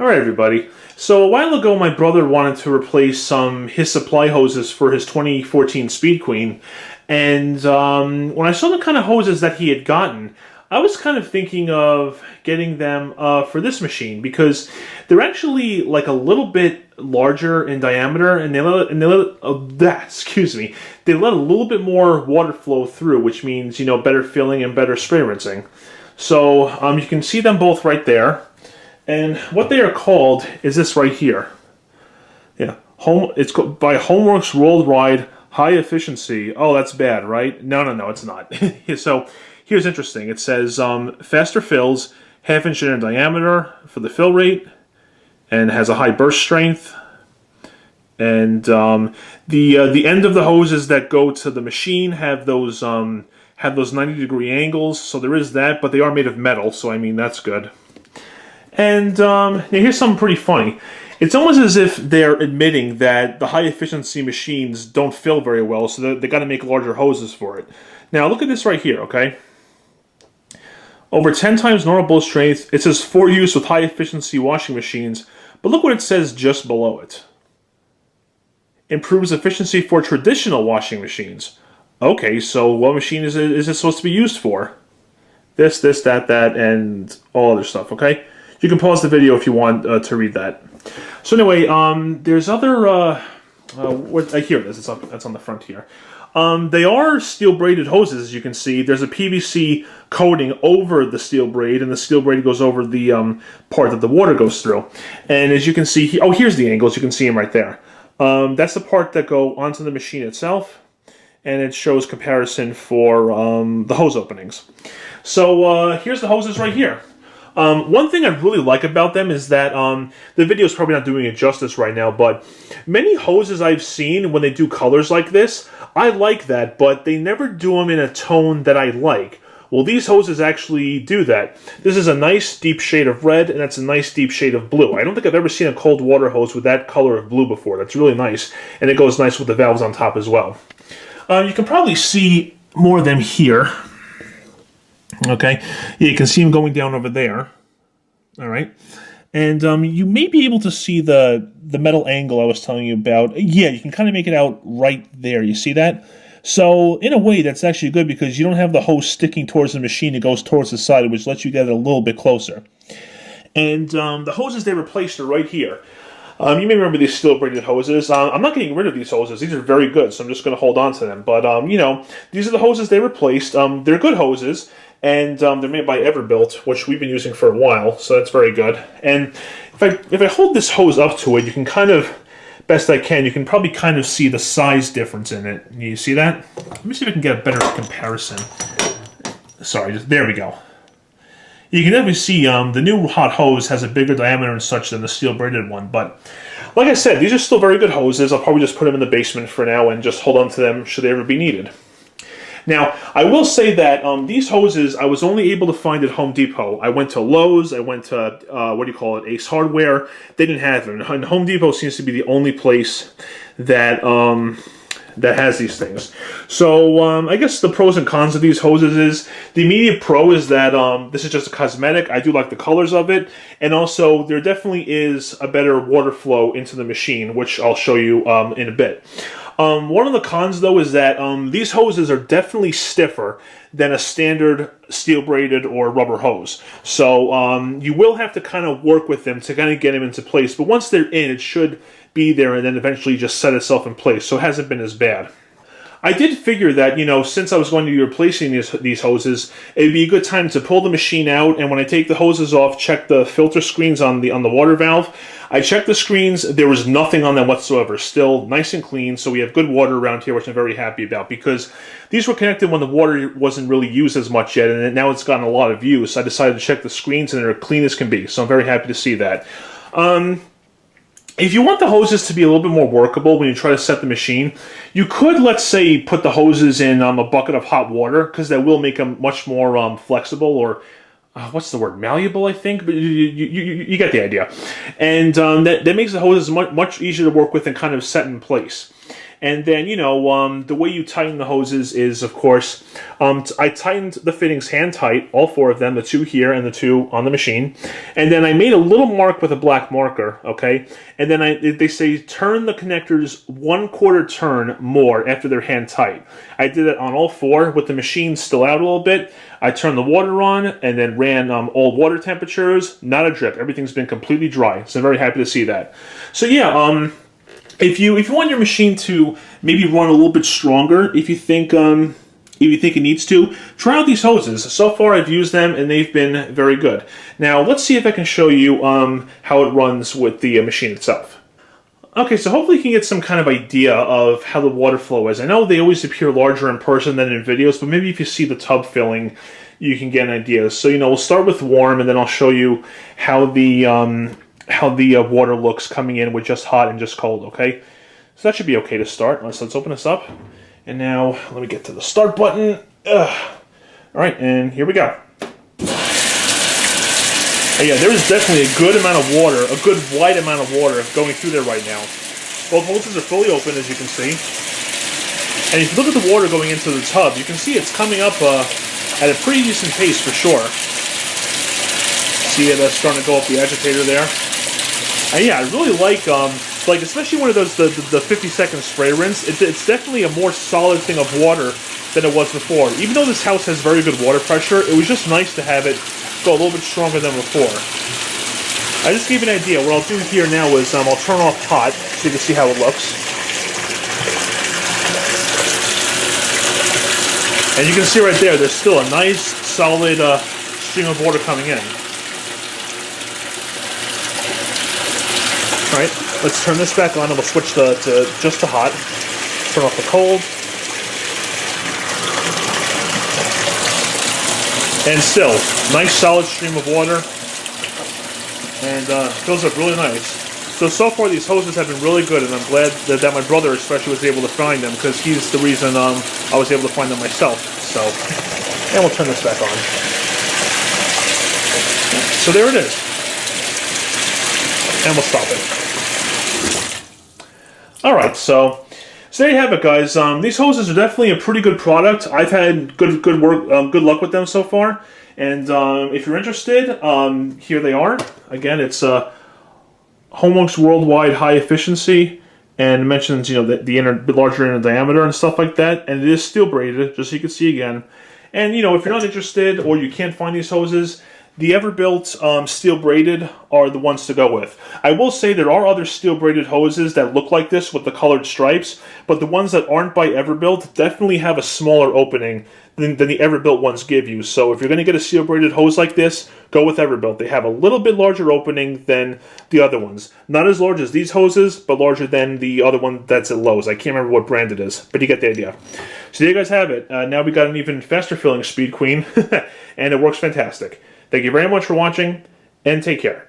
Alright everybody, so a while ago my brother wanted to replace his supply hoses for his 2014 Speed Queen, and when I saw the kind of hoses that he had gotten, I was kind of thinking of getting them for this machine because they're actually like a little bit larger in diameter, and they let a little bit more water flow through, which means, you know, better filling and better spray rinsing. So you can see them both right there. And what they are called is this right here. Yeah, it's called by Homewerks Worldwide High Efficiency. Oh, that's bad, right? No, it's not. So here's interesting. It says faster fills, half-inch in diameter for the fill rate, and has a high burst strength. And the end of the hoses that go to the machine have those 90-degree angles. So there is that, but they are made of metal. So I mean that's good. And now here's something pretty funny. It's almost as if they're admitting that the high-efficiency machines don't fill very well, so they got to make larger hoses for it. Now, look at this right here, okay? Over 10 times normal blow strength. It says for use with high-efficiency washing machines, but look what it says just below it. Improves efficiency for traditional washing machines. Okay, so what machine is it supposed to be used for? This, that, and all other stuff, okay? You can pause the video if you want to read that. So anyway, there's other, here it is, that's on the front here. They are steel braided hoses, as you can see. There's a PVC coating over the steel braid, and the steel braid goes over the part that the water goes through. And as you can see, here's the angles, you can see them right there. That's the part that go onto the machine itself, and it shows comparison for the hose openings. So here's the hoses right here. One thing I really like about them is that the video is probably not doing it justice right now, but many hoses I've seen, when they do colors like this, I like that, but they never do them in a tone that I like. Well, these hoses actually do that. This is a nice deep shade of red, and that's a nice deep shade of blue. I don't think I've ever seen a cold water hose with that color of blue before. That's really nice, and it goes nice with the valves on top as well. You can probably see more of them here. Okay, yeah, you can see them going down over there. All right, and you may be able to see the metal angle I was telling you about. Yeah, you can kind of make it out right there. You see that? So in a way, that's actually good because you don't have the hose sticking towards the machine. It goes towards the side, which lets you get it a little bit closer. And the hoses they replaced are right here. You may remember these steel braided hoses. I'm not getting rid of these hoses. These are very good, so I'm just going to hold on to them. But, you know, these are the hoses they replaced. They're good hoses, and they're made by Everbuilt, which we've been using for a while, so that's very good. And if I hold this hose up to it, you can kind of, best I can, you can probably kind of see the size difference in it. You see that? Let me see if I can get a better comparison. Sorry, there we go. You can definitely see the new hot hose has a bigger diameter and such than the steel braided one, but like I said, these are still very good hoses. I'll probably just put them in the basement for now and just hold on to them should they ever be needed. Now, I will say that these hoses I was only able to find at Home Depot. I went to Lowe's, I went to, Ace Hardware. They didn't have them. And Home Depot seems to be the only place that that has these things. So I guess the pros and cons of these hoses is the immediate pro is that this is just a cosmetic. I do like the colors of it, and also there definitely is a better water flow into the machine, which I'll show you in a bit. One of the cons, though, is that these hoses are definitely stiffer than a standard steel braided or rubber hose. So you will have to kind of work with them to kind of get them into place. But once they're in, it should be there and then eventually just set itself in place. So it hasn't been as bad. I did figure that, you know, since I was going to be replacing these hoses, it would be a good time to pull the machine out, and when I take the hoses off, check the filter screens on the water valve. I checked the screens, there was nothing on them whatsoever, still nice and clean, so we have good water around here, which I'm very happy about, because these were connected when the water wasn't really used as much yet, and now it's gotten a lot of use. I decided to check the screens, and they're clean as can be, so I'm very happy to see that. If you want the hoses to be a little bit more workable when you try to set the machine, you could, let's say, put the hoses in a bucket of hot water, because that will make them much more flexible, or what's the word, malleable, I think, but you get the idea. And that makes the hoses much easier to work with and kind of set in place. And then, you know, the way you tighten the hoses is, of course, I tightened the fittings hand tight, all 4 of them, the 2 here and the 2 on the machine. And then I made a little mark with a black marker, okay? And then they say turn the connectors 1/4 turn more after they're hand tight. I did it on all 4 with the machine still out a little bit. I turned the water on and then ran all water temperatures, not a drip. Everything's been completely dry, so I'm very happy to see that. So yeah, if you want your machine to maybe run a little bit stronger, if you think it needs to, try out these hoses. So far I've used them and they've been very good. Now let's see if I can show you how it runs with the machine itself. Okay, so hopefully you can get some kind of idea of how the water flow is. I know they always appear larger in person than in videos, but maybe if you see the tub filling, you can get an idea. So, you know, we'll start with warm, and then I'll show you how the water looks coming in with just hot and just cold, okay? So that should be okay to start. Let's open this up. And now, let me get to the start button. All right, and here we go. Yeah, there is definitely a good amount of water, a good wide amount of water going through there right now. Both hoses are fully open, as you can see. And if you look at the water going into the tub, you can see it's coming up at a pretty decent pace for sure. See it starting to go up the agitator there. And yeah, I really like especially one of those, the 50-second spray rinse, it's definitely a more solid thing of water than it was before. Even though this house has very good water pressure, it was just nice to have it go a little bit stronger than before. I just gave you an idea. What I'll do here now is I'll turn off hot so you can see how it looks. And you can see right there, there's still a nice, solid stream of water coming in. All right, let's turn this back on and we'll switch to just to hot. Turn off the cold. And still, nice solid stream of water, and fills up really nice. So far these hoses have been really good, and I'm glad that my brother especially was able to find them, because he's the reason I was able to find them myself. So, and we'll turn this back on. So there it is. And we'll stop it. Alright, so there you have it, guys. These hoses are definitely a pretty good product. I've had good luck with them so far. And if you're interested, here they are. Again, it's Homewerks Worldwide High Efficiency, and it mentions, you know, the larger inner diameter and stuff like that. And it is steel braided, just so you can see again. And you know, if you're not interested or you can't find these hoses, the Everbuilt steel braided are the ones to go with. I will say there are other steel braided hoses that look like this with the colored stripes, but the ones that aren't by Everbuilt definitely have a smaller opening than the Everbuilt ones give you. So if you're going to get a steel braided hose like this, go with Everbuilt. They have a little bit larger opening than the other ones. Not as large as these hoses, but larger than the other one that's at Lowe's. I can't remember what brand it is, but you get the idea. So there you guys have it. Now we got an even faster filling Speed Queen, and it works fantastic. Thank you very much for watching, and take care.